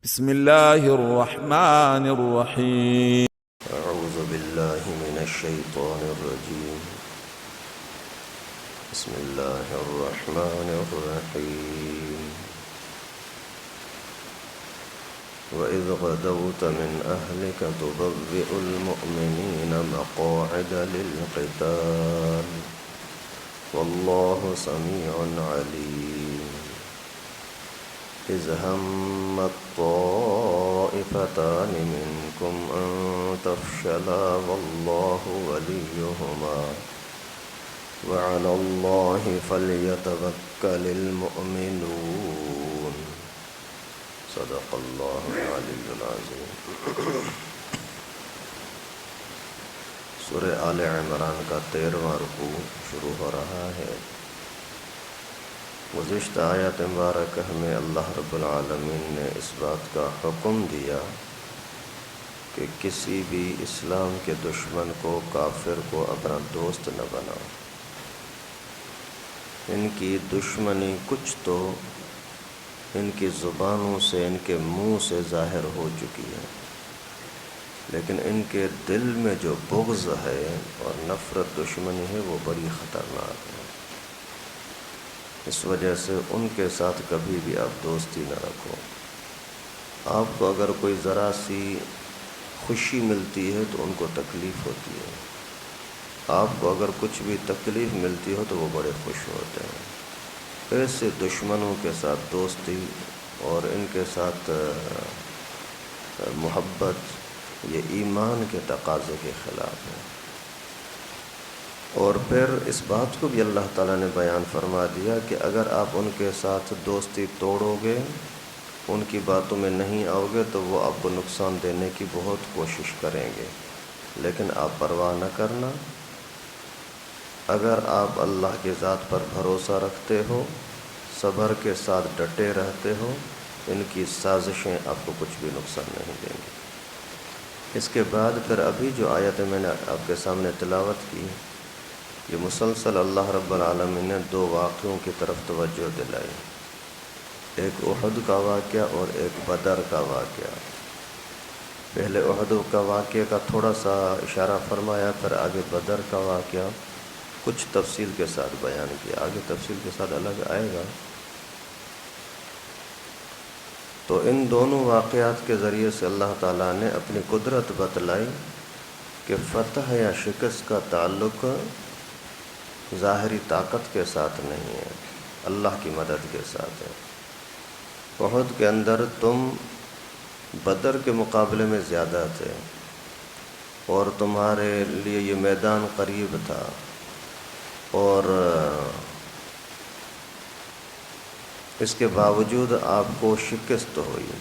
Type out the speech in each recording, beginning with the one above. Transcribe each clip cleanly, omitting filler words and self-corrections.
بسم الله الرحمن الرحيم. أعوذ بالله من الشيطان الرجيم. بسم الله الرحمن الرحيم. وإذ غدوت من أهلك تبوئ المؤمنين مقاعد للقتال والله سميع عليم. إذ همت طائفتان منكم أن تفشلا والله وليهما وعلى الله فليتوكل المؤمنون. صدق الله العلي العظيم. سورہ آل عمران کا 13واں رکوع شروع ہو رہا ہے. گزشتہ آیت مبارکہ میں اللہ رب العالمین نے اس بات کا حکم دیا کہ کسی بھی اسلام کے دشمن کو، کافر کو اپنا دوست نہ بناؤ. ان کی دشمنی کچھ تو ان کی زبانوں سے، ان کے منہ سے ظاہر ہو چکی ہے، لیکن ان کے دل میں جو بغض ہے اور نفرت، دشمنی ہے، وہ بڑی خطرناک ہے. اس وجہ سے ان کے ساتھ کبھی بھی آپ دوستی نہ رکھو. آپ کو اگر کوئی ذرا سی خوشی ملتی ہے تو ان کو تکلیف ہوتی ہے. آپ کو اگر کچھ بھی تکلیف ملتی ہو تو وہ بڑے خوش ہوتے ہیں. ایسے دشمنوں کے ساتھ دوستی اور ان کے ساتھ محبت یہ ایمان کے تقاضے کے خلاف ہے. اور پھر اس بات کو بھی اللہ تعالیٰ نے بیان فرما دیا کہ اگر آپ ان کے ساتھ دوستی توڑو گے، ان کی باتوں میں نہیں آؤ گے، تو وہ آپ کو نقصان دینے کی بہت کوشش کریں گے، لیکن آپ پرواہ نہ کرنا. اگر آپ اللہ کی ذات پر بھروسہ رکھتے ہو، صبر کے ساتھ ڈٹے رہتے ہو، ان کی سازشیں آپ کو کچھ بھی نقصان نہیں دیں گی. اس کے بعد پھر ابھی جو آیت میں نے آپ کے سامنے تلاوت کی، یہ مسلسل اللہ رب العالمین نے دو واقعوں کی طرف توجہ دلائی. ایک احد کا واقعہ اور ایک بدر کا واقعہ. پہلے احد کا واقعہ کا تھوڑا سا اشارہ فرمایا، پھر آگے بدر کا واقعہ کچھ تفصیل کے ساتھ بیان کیا. آگے تفصیل کے ساتھ الگ آئے گا. تو ان دونوں واقعات کے ذریعے سے اللہ تعالیٰ نے اپنی قدرت بتلائی کہ فتح یا شکست کا تعلق ظاہری طاقت کے ساتھ نہیں ہے، اللہ کی مدد کے ساتھ ہے. احد کے اندر تم بدر کے مقابلے میں زیادہ تھے اور تمہارے لیے یہ میدان قریب تھا، اور اس کے باوجود آپ کو شکست ہوئی.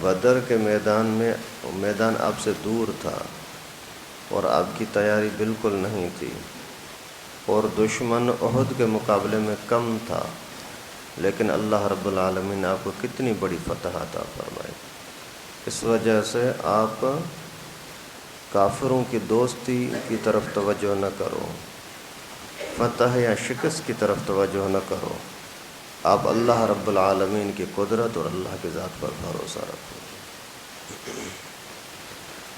بدر کے میدان آپ سے دور تھا اور آپ کی تیاری بالکل نہیں تھی، اور دشمن احد کے مقابلے میں کم تھا، لیکن اللہ رب العالمین نے آپ کو کتنی بڑی فتح عطا فرمائی. اس وجہ سے آپ کافروں کی دوستی کی طرف توجہ نہ کرو، فتح یا شکست کی طرف توجہ نہ کرو. آپ اللہ رب العالمین کی قدرت اور اللہ کی ذات پر بھروسہ رکھو.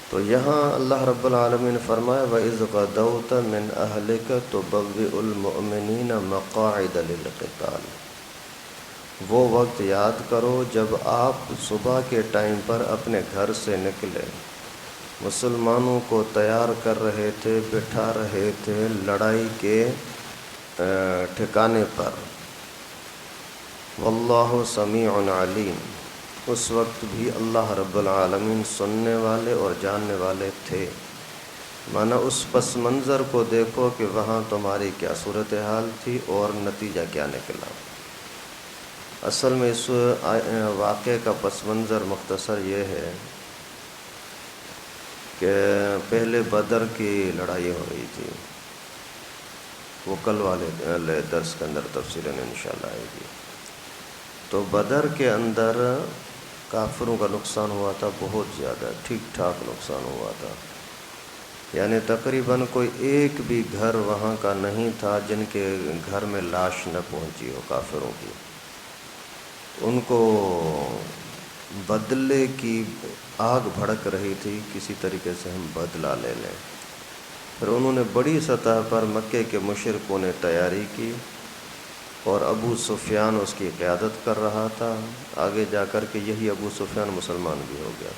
تو یہاں اللہ رب العالمین فرمایا وَإِذْ غَدَوْتَ مِنْ أَهْلِكَ تُبَوِّئُ الْمُؤْمِنِينَ مَقَاعِدَ لِلْقِتَالِ. وہ وقت یاد کرو جب آپ صبح کے ٹائم پر اپنے گھر سے نکلے، مسلمانوں کو تیار کر رہے تھے، بٹھا رہے تھے لڑائی کے ٹھکانے پر. واللہ سمیع علیم. اس وقت بھی اللہ رب العالمین سننے والے اور جاننے والے تھے. مانا اس پس منظر کو دیکھو کہ وہاں تمہاری کیا صورتحال تھی اور نتیجہ کیا نکلا. اصل میں اس واقعے کا پس منظر مختصر یہ ہے کہ پہلے بدر کی لڑائی ہو رہی تھی، وہ کل والے درس کے اندر تفصیلاً انشاءاللہ آئے گی. تو بدر کے اندر کافروں کا نقصان ہوا تھا بہت زیادہ، ٹھیک ٹھاک نقصان ہوا تھا. یعنی تقریباً کوئی ایک بھی گھر وہاں کا نہیں تھا جن کے گھر میں لاش نہ پہنچی ہو کافروں کی. ان کو بدلے کی آگ بھڑک رہی تھی، کسی طریقے سے ہم بدلہ لے لیں۔ پھر انہوں نے بڑی سطح پر مکے کے مشرکوں نے تیاری کی، اور ابو سفیان اس کی قیادت کر رہا تھا۔ آگے جا کر کے یہی ابو سفیان مسلمان بھی ہو گیا،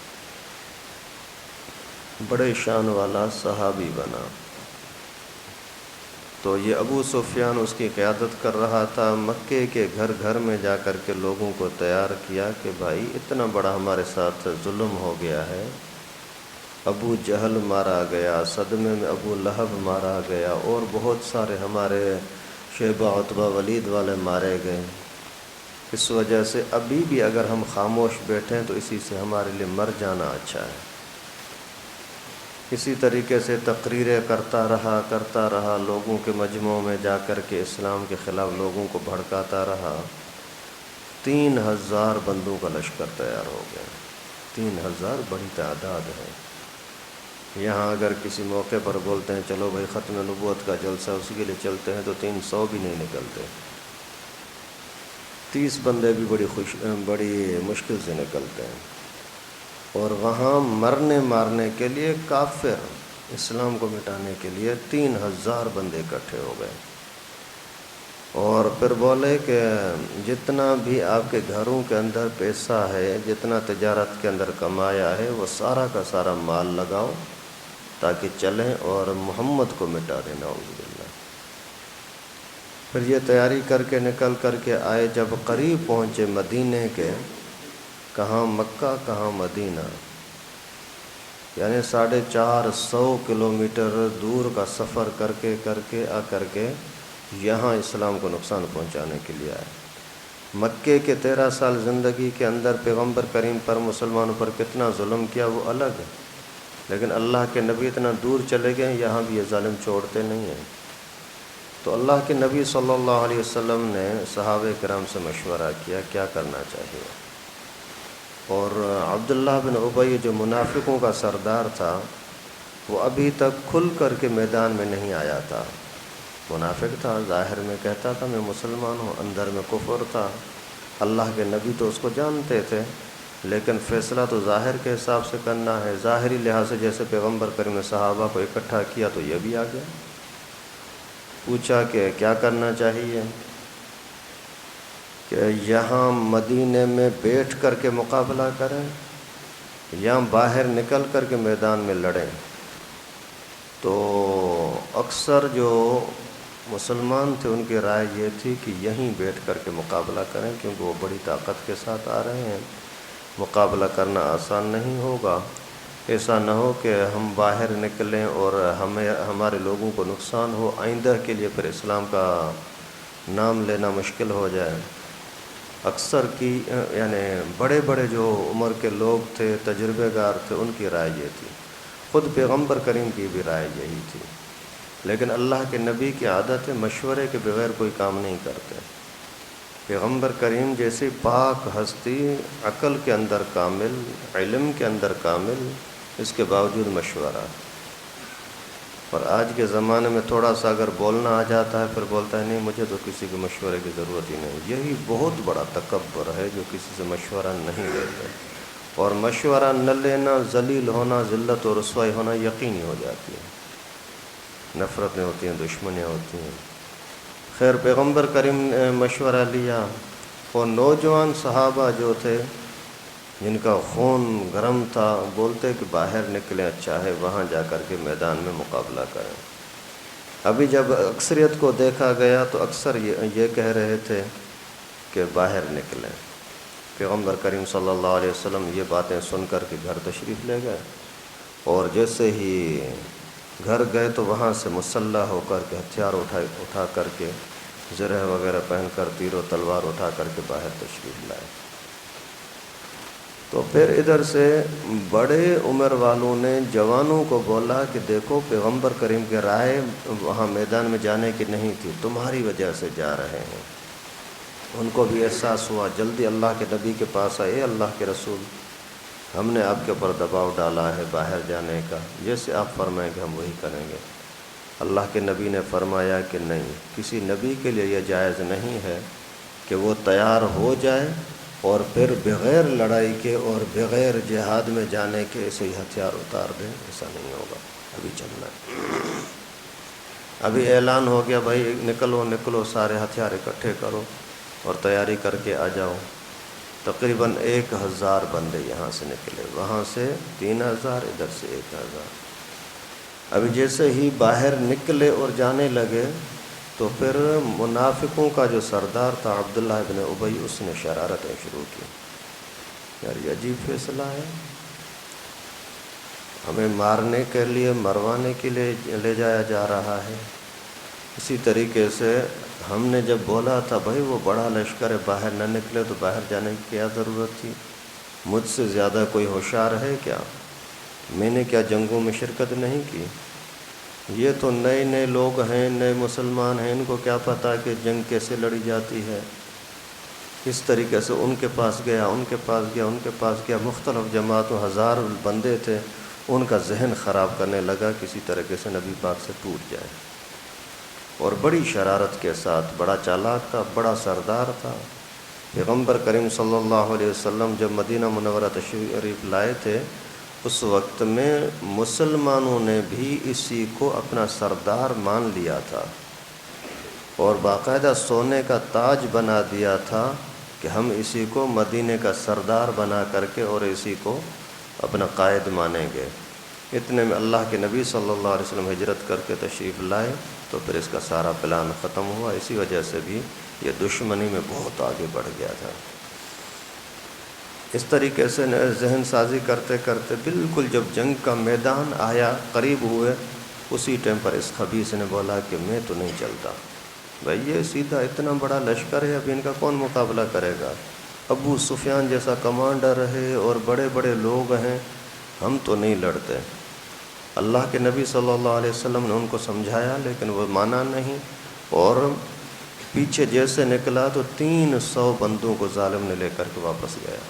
بڑے شان والا صحابی بنا۔ تو یہ ابو سفیان اس کی قیادت کر رہا تھا، مکے کے گھر گھر میں جا کر کے لوگوں کو تیار کیا کہ بھائی اتنا بڑا ہمارے ساتھ ظلم ہو گیا ہے۔ ابو جہل مارا گیا، صدمے میں ابو لہب مارا گیا، اور بہت سارے ہمارے شیبہ عتبہ ولید والے مارے گئے۔ اس وجہ سے ابھی بھی اگر ہم خاموش بیٹھیں تو اسی سے ہمارے لیے مر جانا اچھا ہے۔ اسی طریقے سے تقریریں کرتا رہا، لوگوں کے مجمعوں میں جا کر کے اسلام کے خلاف لوگوں کو بھڑکاتا رہا۔ 3000 بندوں کا لشکر تیار ہو گیا۔ 3000 بڑی تعداد ہے۔ یہاں اگر کسی موقع پر بولتے ہیں چلو بھائی ختم نبوت کا جلسہ اسی کے لیے چلتے ہیں، تو 300 بھی نہیں نکلتے۔ 30 بندے بھی بڑی مشکل سے نکلتے ہیں۔ اور وہاں مرنے مارنے کے لیے کافر، اسلام کو مٹانے کے لیے 3000 بندے اکٹھے ہو گئے۔ اور پھر بولے کہ جتنا بھی آپ کے گھروں کے اندر پیسہ ہے، جتنا تجارت کے اندر کمایا ہے، وہ سارا کا سارا مال لگاؤ تاکہ چلیں اور محمد کو مٹا دیں، نعوذ باللہ۔ پھر یہ تیاری کر کے نکل کر کے آئے، جب قریب پہنچے مدینے کے، کہاں مکہ کہاں مدینہ، یعنی 450 کلومیٹر دور کا سفر کر کے یہاں اسلام کو نقصان پہنچانے کے لیے آئے۔ مکے کے 13 سال زندگی کے اندر پیغمبر کریم پر، مسلمانوں پر کتنا ظلم کیا وہ الگ ہے، لیکن اللہ کے نبی اتنا دور چلے گئے، یہاں بھی یہ ظالم چھوڑتے نہیں ہیں۔ تو اللہ کے نبی صلی اللہ علیہ وسلم نے صحابہ کرام سے مشورہ کیا کیا کرنا چاہیے۔ اور عبداللہ بن ابی جو منافقوں کا سردار تھا، وہ ابھی تک کھل کر کے میدان میں نہیں آیا تھا۔ منافق تھا، ظاہر میں کہتا تھا میں مسلمان ہوں، اندر میں کفر تھا۔ اللہ کے نبی تو اس کو جانتے تھے، لیکن فیصلہ تو ظاہر کے حساب سے کرنا ہے۔ ظاہری لحاظ سے جیسے پیغمبر کریم نے صحابہ کو اکٹھا کیا تو یہ بھی آ گیا۔ پوچھا کہ کیا کرنا چاہیے، کہ یہاں مدینے میں بیٹھ کر کے مقابلہ کریں یا باہر نکل کر کے میدان میں لڑیں۔ تو اکثر جو مسلمان تھے ان کی رائے یہ تھی کہ یہیں بیٹھ کر کے مقابلہ کریں، کیونکہ وہ بڑی طاقت کے ساتھ آ رہے ہیں، مقابلہ کرنا آسان نہیں ہوگا۔ ایسا نہ ہو کہ ہم باہر نکلیں اور ہمارے لوگوں کو نقصان ہو، آئندہ کے لیے پھر اسلام کا نام لینا مشکل ہو جائے۔ اکثر کی یعنی بڑے بڑے جو عمر کے لوگ تھے، تجربے کار تھے، ان کی رائے یہ تھی۔ خود پیغمبر کریم کی بھی رائے یہی تھی، لیکن اللہ کے نبی کی عادت ہے مشورے کے بغیر کوئی کام نہیں کرتے۔ پیغمبر کریم جیسی پاک ہستی، عقل کے اندر کامل، علم کے اندر کامل، اس کے باوجود مشورہ۔ اور آج کے زمانے میں تھوڑا سا اگر بولنا آ جاتا ہے، پھر بولتا ہے نہیں مجھے تو کسی کے مشورے کی ضرورت ہی نہیں۔ یہی بہت بڑا تکبر ہے جو کسی سے مشورہ نہیں لیتے، اور مشورہ نہ لینا، ذلیل ہونا، ذلت و رسوائی ہونا یقینی ہو جاتی ہے، نفرتیں ہوتی ہیں، دشمنیاں ہوتی ہیں۔ خیر پیغمبر کریم نے مشورہ لیا، اور نوجوان صحابہ جو تھے جن کا خون گرم تھا، بولتے کہ باہر نکلیں، اچھا ہے وہاں جا کر کے میدان میں مقابلہ کریں۔ ابھی جب اکثریت کو دیکھا گیا تو اکثر یہ کہہ رہے تھے کہ باہر نکلیں۔ پیغمبر کریم صلی اللہ علیہ وسلم یہ باتیں سن کر کے گھر تشریف لے گئے، اور جیسے ہی گھر گئے تو وہاں سے مسلح ہو کر کے ہتھیار اٹھا کر کے، زرہ وغیرہ پہن کر، تیر و تلوار اٹھا کر کے باہر تشریف لائے۔ تو پھر ادھر سے بڑے عمر والوں نے جوانوں کو بولا کہ دیکھو پیغمبر کریم کی رائے وہاں میدان میں جانے کی نہیں تھی، تمہاری وجہ سے جا رہے ہیں۔ ان کو بھی احساس ہوا، جلدی اللہ کے نبی کے پاس آئے، اللہ کے رسول ہم نے آپ کے اوپر دباؤ ڈالا ہے باہر جانے کا، جیسے آپ فرمائیں گے ہم وہی کریں گے۔ اللہ کے نبی نے فرمایا کہ نہیں، کسی نبی کے لیے یہ جائز نہیں ہے کہ وہ تیار ہو جائے اور پھر بغیر لڑائی کے اور بغیر جہاد میں جانے کے ایسے ہی ہتھیار اتار دیں، ایسا نہیں ہوگا۔ ابھی چلنا ہے، ابھی اعلان ہو گیا بھائی نکلو نکلو، سارے ہتھیار اکٹھے کرو اور تیاری کر کے آ جاؤ۔ تقریباً 1000 بندے یہاں سے نکلے، وہاں سے 3000، ادھر سے 1000۔ ابھی جیسے ہی باہر نکلے اور جانے لگے تو پھر منافقوں کا جو سردار تھا عبداللہ ابن ابی، اس نے شرارتیں شروع کی۔ یار یہ عجیب فیصلہ ہے، ہمیں مارنے کے لیے، مروانے کے لیے لے جایا جا رہا ہے۔ اسی طریقے سے ہم نے جب بولا تھا بھائی وہ بڑا لشکر ہے، باہر نہ نکلے، تو باہر جانے کی کیا ضرورت تھی؟ مجھ سے زیادہ کوئی ہوشیار ہے کیا؟ میں نے کیا جنگوں میں شرکت نہیں کی؟ یہ تو نئے نئے لوگ ہیں، نئے مسلمان ہیں، ان کو کیا پتہ کہ جنگ کیسے لڑی جاتی ہے۔ اس طریقے سے ان کے پاس گیا، ان کے پاس گیا، ان کے پاس گیا، مختلف جماعتوں، 1000 بندے تھے، ان کا ذہن خراب کرنے لگا کسی طریقے سے نبی پاک سے ٹوٹ جائے، اور بڑی شرارت کے ساتھ، بڑا چالاک تھا، بڑا سردار تھا۔ پیغمبر کریم صلی اللہ علیہ وسلم جب مدینہ منورہ تشریف لائے تھے، اس وقت میں مسلمانوں نے بھی اسی کو اپنا سردار مان لیا تھا، اور باقاعدہ سونے کا تاج بنا دیا تھا کہ ہم اسی کو مدینے کا سردار بنا کر کے اور اسی کو اپنا قائد مانیں گے۔ اتنے میں اللہ کے نبی صلی اللہ علیہ وسلم ہجرت کر کے تشریف لائے، تو پھر اس کا سارا پلان ختم ہوا۔ اسی وجہ سے بھی یہ دشمنی میں بہت آگے بڑھ گیا تھا۔ اس طریقے سے ذہن سازی کرتے کرتے بالکل جب جنگ کا میدان آیا، قریب ہوئے، اسی ٹائم پر اس خبیث نے بولا کہ میں تو نہیں چلتا، بھائی یہ سیدھا اتنا بڑا لشکر ہے، اب ان کا کون مقابلہ کرے گا؟ ابو سفیان جیسا کمانڈر ہے اور بڑے بڑے لوگ ہیں، ہم تو نہیں لڑتے۔ اللہ کے نبی صلی اللہ علیہ وسلم نے ان کو سمجھایا، لیکن وہ مانا نہیں، اور پیچھے جیسے نکلا تو 300 بندوں کو ظالم نے لے کر کے واپس گیا۔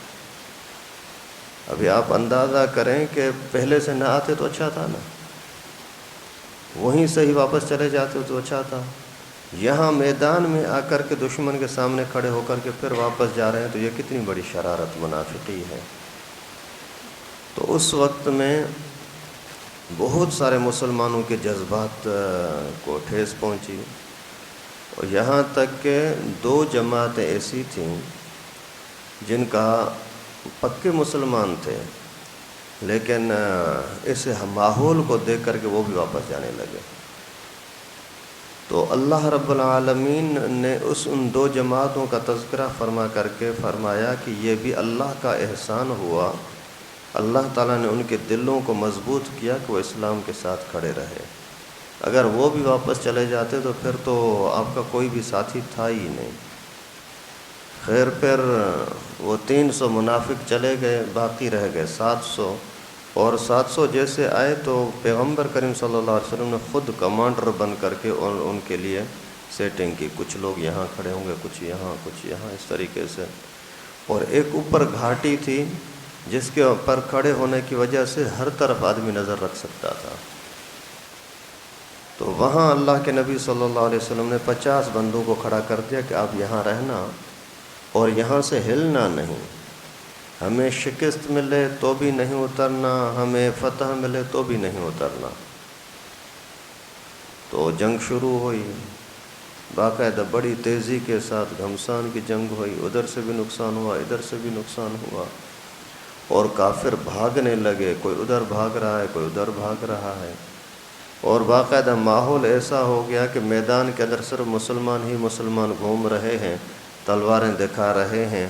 ابھی آپ اندازہ کریں کہ پہلے سے نہ آتے تو اچھا تھا نا، وہیں سے ہی واپس چلے جاتے تو اچھا تھا۔ یہاں میدان میں آ کر کے دشمن کے سامنے کھڑے ہو کر کے پھر واپس جا رہے ہیں، تو یہ کتنی بڑی شرارت، منافقی ہے۔ تو اس وقت میں بہت سارے مسلمانوں کے جذبات کو ٹھیس پہنچی، اور یہاں تک کہ 2 جماعتیں ایسی تھیں جن کا پکے مسلمان تھے، لیکن اس ماحول کو دیکھ کر کے وہ بھی واپس جانے لگے۔ تو اللہ رب العالمین نے ان 2 جماعتوں کا تذکرہ فرما کر کے فرمایا کہ یہ بھی اللہ کا احسان ہوا، اللہ تعالیٰ نے ان کے دلوں کو مضبوط کیا کہ وہ اسلام کے ساتھ کھڑے رہے۔ اگر وہ بھی واپس چلے جاتے تو پھر تو آپ کا کوئی بھی ساتھی تھا ہی نہیں۔ خیر پھر وہ 300 منافق چلے گئے، باقی رہ گئے 700، اور 700 جیسے آئے تو پیغمبر کریم صلی اللہ علیہ وسلم نے خود کمانڈر بن کر کے ان کے لیے سیٹنگ کی، کچھ لوگ یہاں کھڑے ہوں گے، کچھ یہاں، کچھ یہاں، اس طریقے سے۔ اور ایک اوپر گھاٹی تھی جس کے اوپر کھڑے ہونے کی وجہ سے ہر طرف آدمی نظر رکھ سکتا تھا، تو وہاں اللہ کے نبی صلی اللہ علیہ وسلم نے 50 بندوں کو کھڑا کر دیا کہ آپ یہاں رہنا اور یہاں سے ہلنا نہیں، ہمیں شکست ملے تو بھی نہیں اترنا، ہمیں فتح ملے تو بھی نہیں اترنا۔ تو جنگ شروع ہوئی، باقاعدہ بڑی تیزی کے ساتھ گھمسان کی جنگ ہوئی، ادھر سے بھی نقصان ہوا، ادھر سے بھی نقصان ہوا، اور کافر بھاگنے لگے، کوئی ادھر بھاگ رہا ہے، کوئی ادھر بھاگ رہا ہے، اور باقاعدہ ماحول ایسا ہو گیا کہ میدان کے اندر صرف مسلمان ہی مسلمان گھوم رہے ہیں، تلواریں دکھا رہے ہیں،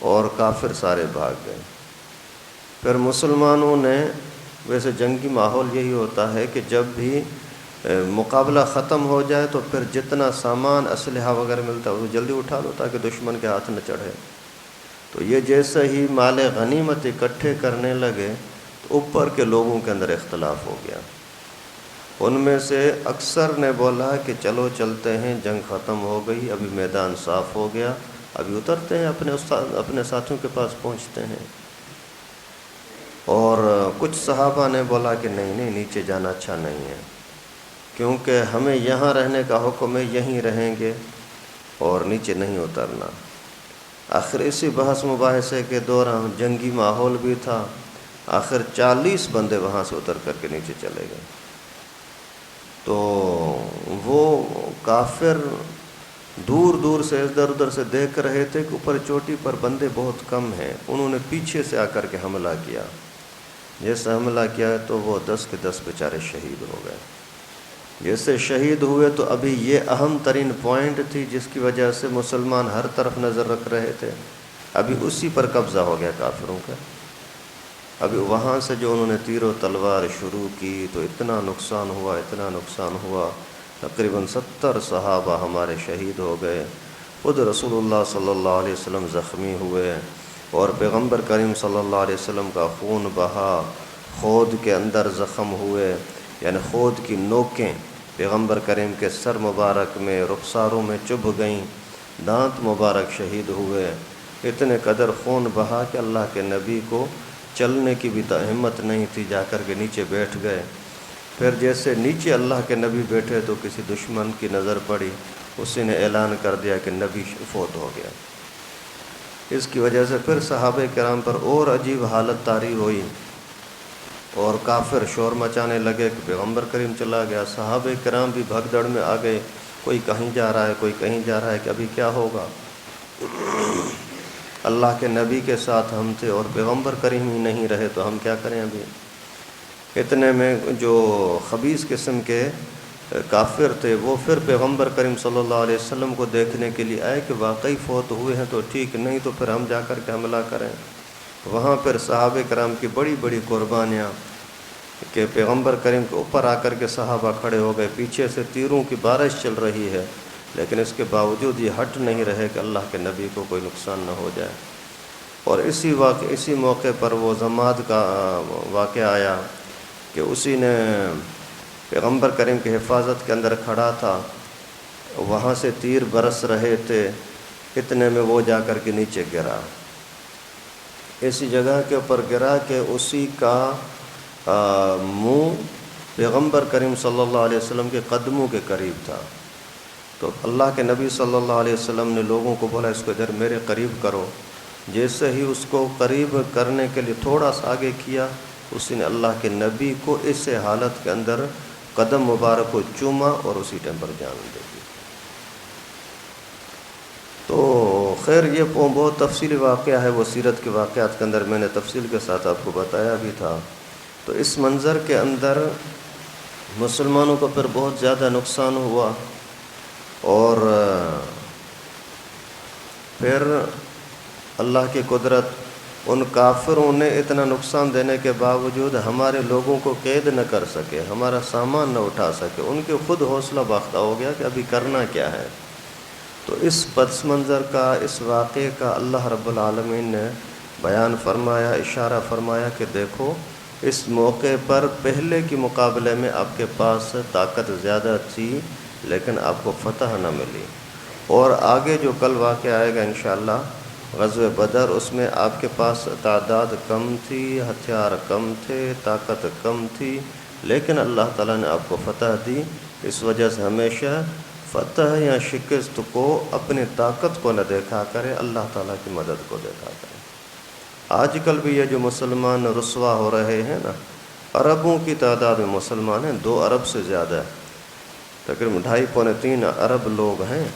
اور کافر سارے بھاگ گئے۔ پھر مسلمانوں نے، ویسے جنگی ماحول یہی ہوتا ہے کہ جب بھی مقابلہ ختم ہو جائے تو پھر جتنا سامان اسلحہ وغیرہ ملتا ہے وہ جلدی اٹھا لو تاکہ دشمن کے ہاتھ نہ چڑھے۔ تو یہ جیسے ہی مال غنیمت اکٹھے کرنے لگے تو اوپر کے لوگوں کے اندر اختلاف ہو گیا۔ ان میں سے اکثر نے بولا کہ چلو چلتے ہیں، جنگ ختم ہو گئی، ابھی میدان صاف ہو گیا، ابھی اترتے ہیں، اپنے ساتھیوں کے پاس پہنچتے ہیں۔ اور کچھ صحابہ نے بولا کہ نہیں نیچے جانا اچھا نہیں ہے، کیونکہ ہمیں یہاں رہنے کا حکم ہے، یہیں رہیں گے اور نیچے نہیں اترنا۔ آخر اسی بحث مباحثے کے دوران جنگی ماحول بھی تھا، آخر 40 بندے وہاں سے اتر کر کے نیچے چلے گئے۔ تو وہ کافر دور دور سے ادھر ادھر سے دیکھ رہے تھے کہ اوپر چوٹی پر بندے بہت کم ہیں، انہوں نے پیچھے سے آ کر کے حملہ کیا۔ جیسے حملہ کیا تو وہ 10 کے 10 بیچارے شہید ہو گئے۔ جیسے شہید ہوئے تو ابھی یہ اہم ترین پوائنٹ تھی جس کی وجہ سے مسلمان ہر طرف نظر رکھ رہے تھے، ابھی اسی پر قبضہ ہو گیا کافروں کا۔ ابھی وہاں سے جو انہوں نے تیر و تلوار شروع کی تو اتنا نقصان ہوا، تقریباً 70 صحابہ ہمارے شہید ہو گئے، خود رسول اللہ صلی اللہ علیہ وسلم زخمی ہوئے، اور پیغمبر کریم صلی اللہ علیہ وسلم کا خون بہا، خود کے اندر زخم ہوئے، یعنی خود کی نوکیں پیغمبر کریم کے سر مبارک میں رخساروں میں چبھ گئیں، دانت مبارک شہید ہوئے، اتنے قدر خون بہا کہ اللہ کے نبی کو چلنے کی بھی ہمت نہیں تھی، جا کر کے نیچے بیٹھ گئے۔ پھر جیسے نیچے اللہ کے نبی بیٹھے تو کسی دشمن کی نظر پڑی، اسی نے اعلان کر دیا کہ نبی فوت ہو گیا۔ اس کی وجہ سے پھر صحابہ کرام پر اور عجیب حالت طاری ہوئی، اور کافر شور مچانے لگے کہ پیغمبر کریم چلا گیا۔ صحابہ کرام بھی بھگدڑ میں آ گئے، کوئی کہیں جا رہا ہے، کوئی کہیں جا رہا ہے کہ ابھی کیا ہوگا۔ اللہ کے نبی کے ساتھ ہم تھے اور پیغمبر کریم ہی نہیں رہے تو ہم کیا کریں ابھی۔ اتنے میں جو خبیث قسم کے کافر تھے وہ پھر پیغمبر کریم صلی اللہ علیہ وسلم کو دیکھنے کے لیے آئے کہ واقعی فوت ہوئے ہیں تو ٹھیک، نہیں تو پھر ہم جا کر کے حملہ کریں۔ وہاں پھر صحابہ کرام کی بڑی بڑی قربانیاں کہ پیغمبر کریم کے اوپر آ کر کے صحابہ کھڑے ہو گئے، پیچھے سے تیروں کی بارش چل رہی ہے، لیکن اس کے باوجود یہ ہٹ نہیں رہے کہ اللہ کے نبی کو کوئی نقصان نہ ہو جائے۔ اور اسی موقع پر وہ زماد کا واقعہ آیا کہ اسی نے پیغمبر کریم کی حفاظت کے اندر کھڑا تھا، وہاں سے تیر برس رہے تھے، اتنے میں وہ جا کر کے نیچے گرا، ایسی جگہ کے اوپر گرا کہ اسی کا منہ پیغمبر کریم صلی اللہ علیہ وسلم کے قدموں کے قریب تھا۔ تو اللہ کے نبی صلی اللہ علیہ وسلم نے لوگوں کو بولا اس کو ادھر میرے قریب کرو۔ جیسے ہی اس کو قریب کرنے کے لیے تھوڑا سا آگے کیا، اسی نے اللہ کے نبی کو اس حالت کے اندر قدم مبارک کو چوما اور اسی ٹائم پر جان دے دی۔ تو خیر یہ بہت تفصیلی واقعہ ہے، وہ سیرت کے واقعات کے اندر میں نے تفصیل کے ساتھ آپ کو بتایا بھی تھا۔ تو اس منظر کے اندر مسلمانوں کو پھر بہت زیادہ نقصان ہوا، اور پھر اللہ کی قدرت، ان کافروں نے اتنا نقصان دینے کے باوجود ہمارے لوگوں کو قید نہ کر سکے، ہمارا سامان نہ اٹھا سکے، ان کے خود حوصلہ باختہ ہو گیا کہ ابھی کرنا کیا ہے۔ تو اس پس منظر کا، اس واقعے کا اللہ رب العالمین نے بیان فرمایا، اشارہ فرمایا کہ دیکھو اس موقع پر پہلے کے مقابلے میں آپ کے پاس طاقت زیادہ تھی لیکن آپ کو فتح نہ ملی، اور آگے جو کل واقعہ آئے گا انشاءاللہ غزوہ بدر، اس میں آپ کے پاس تعداد کم تھی، ہتھیار کم تھے، طاقت کم تھی، لیکن اللہ تعالیٰ نے آپ کو فتح دی۔ اس وجہ سے ہمیشہ فتح یا شکست کو اپنی طاقت کو نہ دیکھا کرے، اللہ تعالیٰ کی مدد کو دیکھا کرے۔ آج کل بھی یہ جو مسلمان رسوا ہو رہے ہیں نا، عربوں کی تعداد میں مسلمان ہیں 2 ارب سے زیادہ ہے، تقریباً 2.5-3 ارب لوگ ہیں۔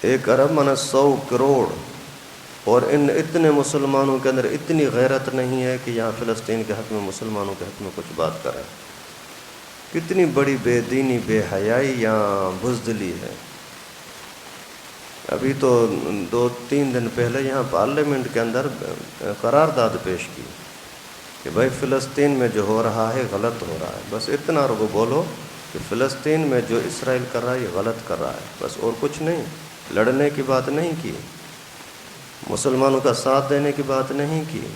1 ارب مانا 100 کروڑ، اور ان اتنے مسلمانوں کے اندر اتنی غیرت نہیں ہے کہ یہاں فلسطین کے حق میں، مسلمانوں کے حق میں کچھ بات کریں۔ کتنی بڑی بے دینی، بے حیائی یا بزدلی ہے۔ ابھی تو 2-3 دن پہلے یہاں پارلیمنٹ کے اندر قرارداد پیش کی کہ بھائی فلسطین میں جو ہو رہا ہے غلط ہو رہا ہے، بس اتنا رگو بولو کہ فلسطین میں جو اسرائیل کر رہا ہے یہ غلط کر رہا ہے، بس اور کچھ نہیں۔ لڑنے کی بات نہیں کی، مسلمانوں کا ساتھ دینے کی بات نہیں کی،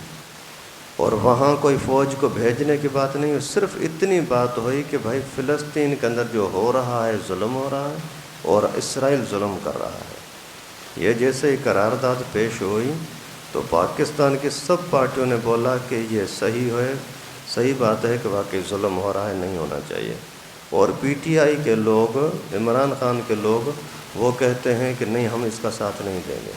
اور وہاں کوئی فوج کو بھیجنے کی بات نہیں، صرف اتنی بات ہوئی کہ بھائی فلسطین کے اندر جو ہو رہا ہے ظلم ہو رہا ہے اور اسرائیل ظلم کر رہا ہے۔ یہ جیسے ہی قرارداد پیش ہوئی تو پاکستان کی سب پارٹیوں نے بولا کہ یہ صحیح بات ہے کہ واقعی ظلم ہو رہا ہے، نہیں ہونا چاہیے۔ اور پی ٹی آئی کے لوگ، عمران خان کے لوگ، وہ کہتے ہیں کہ نہیں ہم اس کا ساتھ نہیں دیں گے۔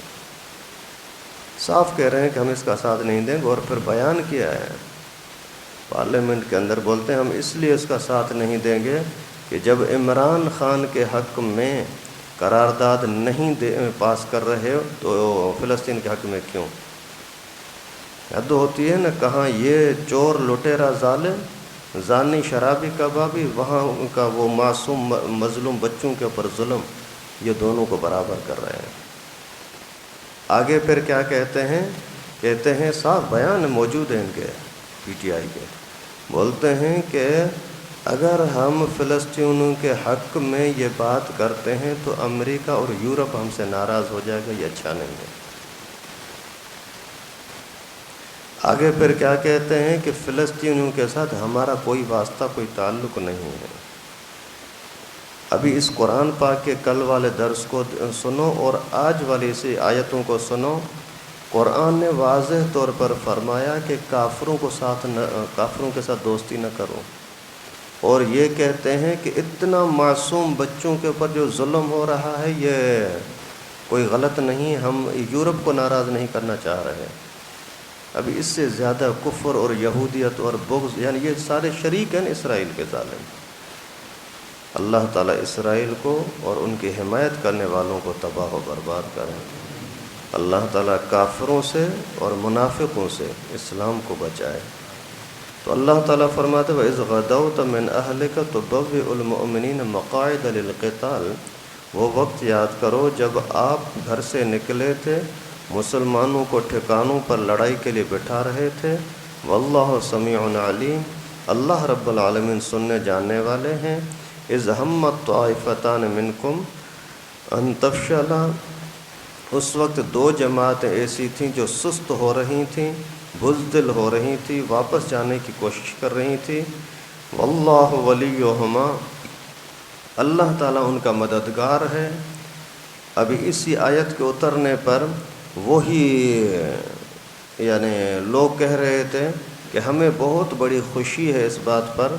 صاف کہہ رہے ہیں کہ ہم اس کا ساتھ نہیں دیں گے، اور پھر بیان کیا ہے پارلیمنٹ کے اندر، بولتے ہیں ہم اس لیے اس کا ساتھ نہیں دیں گے کہ جب عمران خان کے حق میں قرارداد نہیں پاس کر رہے ہو تو فلسطین کے حق میں کیوں؟ حد ہوتی ہے نا، کہاں یہ چور لٹیرا ظالم، زانی شرابی کبابی، وہاں ان کا وہ معصوم مظلوم بچوں کے اوپر ظلم، یہ دونوں کو برابر کر رہے ہیں۔ آگے پھر کیا کہتے ہیں صاف بیان موجود ہے ان کے پی ٹی آئی کے، بولتے ہیں کہ اگر ہم فلسطینیوں کے حق میں یہ بات کرتے ہیں تو امریکہ اور یورپ ہم سے ناراض ہو جائے گا، یہ اچھا نہیں ہے۔ آگے پھر کیا کہتے ہیں کہ فلسطینیوں کے ساتھ ہمارا کوئی واسطہ کوئی تعلق نہیں ہے۔ ابھی اس قرآن پاک کے کل والے درس کو سنو اور آج والی اسی آیتوں کو سنو۔ قرآن نے واضح طور پر فرمایا کہ کافروں کے ساتھ دوستی نہ کرو، اور یہ کہتے ہیں کہ اتنا معصوم بچوں کے اوپر جو ظلم ہو رہا ہے یہ کوئی غلط نہیں، ہم یورپ کو ناراض نہیں کرنا چاہ رہے۔ ابھی اس سے زیادہ کفر اور یہودیت اور بغض، یعنی یہ سارے شریک ہیں اسرائیل کے ظالم۔ اللہ تعالیٰ اسرائیل کو اور ان کی حمایت کرنے والوں کو تباہ و برباد کرے۔ اللہ تعالیٰ کافروں سے اور منافقوں سے اسلام کو بچائے۔ تو اللہ تعالیٰ فرماتے ہیں وَإِذْ غَدَوْتَ مِنْ أَهْلِكَ تُبَوِّئُ الْمُؤْمِنِينَ مَقَاعِدَ لِلْقِتَالِ، وہ وقت یاد کرو جب آپ گھر سے نکلے تھے، مسلمانوں کو ٹھکانوں پر لڑائی کے لیے بٹھا رہے تھے۔ وَاللَّهُ سَمِيعٌ عَلِيمٌ، اللہ رب العالمین سننے جاننے والے ہیں۔ اِذْ هَمَّتْ طَائِفَتَانِ مِنْكُمْ أَن تَفْشَلَا، اس وقت دو جماعتیں ایسی تھیں جو سست ہو رہی تھیں، بزدل ہو رہی تھیں، واپس جانے کی کوشش کر رہی تھیں۔ واللہ ولیہما، اللہ تعالیٰ ان کا مددگار ہے۔ ابھی اسی آیت کے اترنے پر وہی یعنی لوگ کہہ رہے تھے کہ ہمیں بہت بڑی خوشی ہے اس بات پر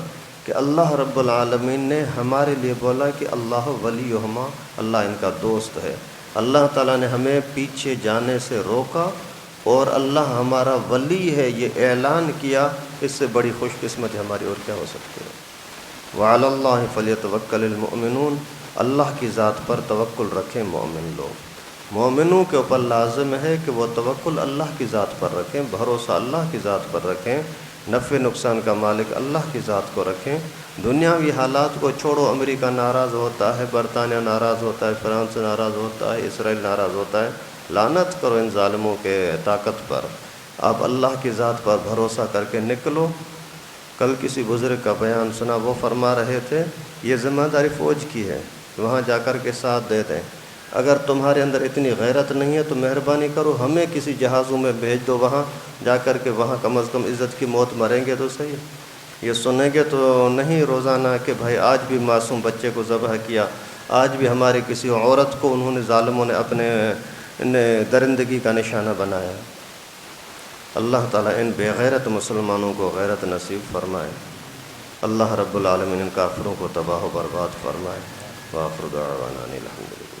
کہ اللہ رب العالمین نے ہمارے لیے بولا کہ اللہ ولیہما، اللہ ان کا دوست ہے۔ اللہ تعالیٰ نے ہمیں پیچھے جانے سے روکا اور اللہ ہمارا ولی ہے، یہ اعلان کیا۔ اس سے بڑی خوش قسمت ہماری اور کیا ہو سکتی ہے؟ وعلی اللہ فلیتوکل المؤمنون، اللہ کی ذات پر توکل رکھیں مومن لوگ۔ مومنوں کے اوپر لازم ہے کہ وہ توکل اللہ کی ذات پر رکھیں، بھروسہ اللہ کی ذات پر رکھیں، نفع نقصان کا مالک اللہ کی ذات کو رکھیں۔ دنیاوی حالات کو چھوڑو، امریکہ ناراض ہوتا ہے، برطانیہ ناراض ہوتا ہے، فرانس ناراض ہوتا ہے، اسرائیل ناراض ہوتا ہے، لعنت کرو ان ظالموں کے طاقت پر۔ آپ اللہ کی ذات پر بھروسہ کر کے نکلو۔ کل کسی بزرگ کا بیان سنا، وہ فرما رہے تھے یہ ذمہ داری فوج کی ہے، وہاں جا کر کے ساتھ دے دیں۔ اگر تمہارے اندر اتنی غیرت نہیں ہے تو مہربانی کرو ہمیں کسی جہازوں میں بھیج دو، وہاں جا کر کے وہاں کم از کم عزت کی موت مریں گے تو صحیح۔ یہ سنیں گے تو نہیں روزانہ کہ بھائی آج بھی معصوم بچے کو ذبح کیا، آج بھی ہماری کسی عورت کو انہوں نے ظالموں نے اپنے درندگی کا نشانہ بنایا۔ اللہ تعالیٰ ان بے غیرت مسلمانوں کو غیرت نصیب فرمائے۔ اللہ رب العالمین ان کافروں کو تباہ و برباد فرمائے۔ وآخر دعوانا ان الحمدللہ۔